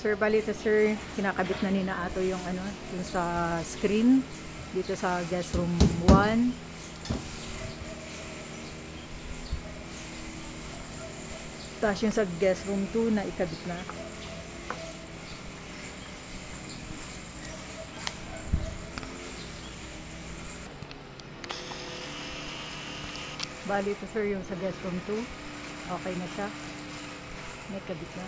Sir, bali ito sir, kinakabit na ni na ato yung ano, yung sa screen dito sa guest room 1. Tapos yung sa guest room 2 na ikabit na. Bali ito sir, yung sa guest room 2, okay na siya. Nakabit na.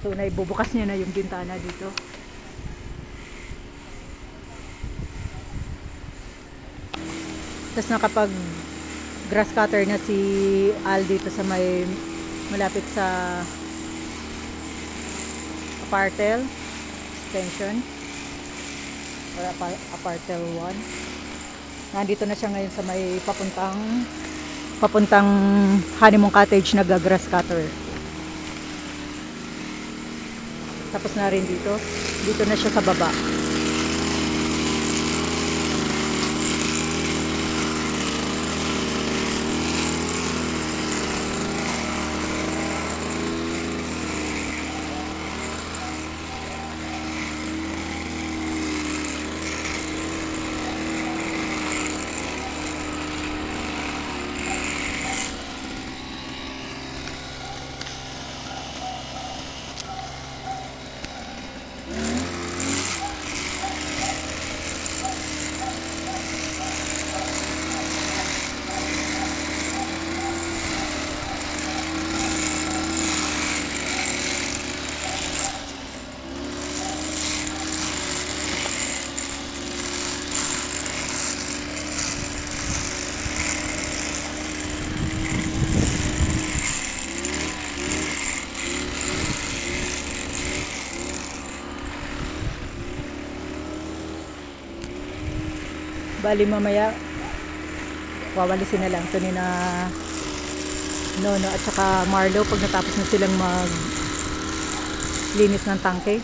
So, naibubukas niya na yung bintana dito. Tapos nakapag grass cutter na si Al dito sa may malapit sa Apartel extension or Apartel 1. Nandito na siya ngayon sa may papuntang honeymoon cottage, nag-grass cutter. Tapos na rin dito na siya sa baba. Bali mamaya wawalisin na lang ito ni na Nono at saka Marlo pag natapos na silang mag linis ng tangke.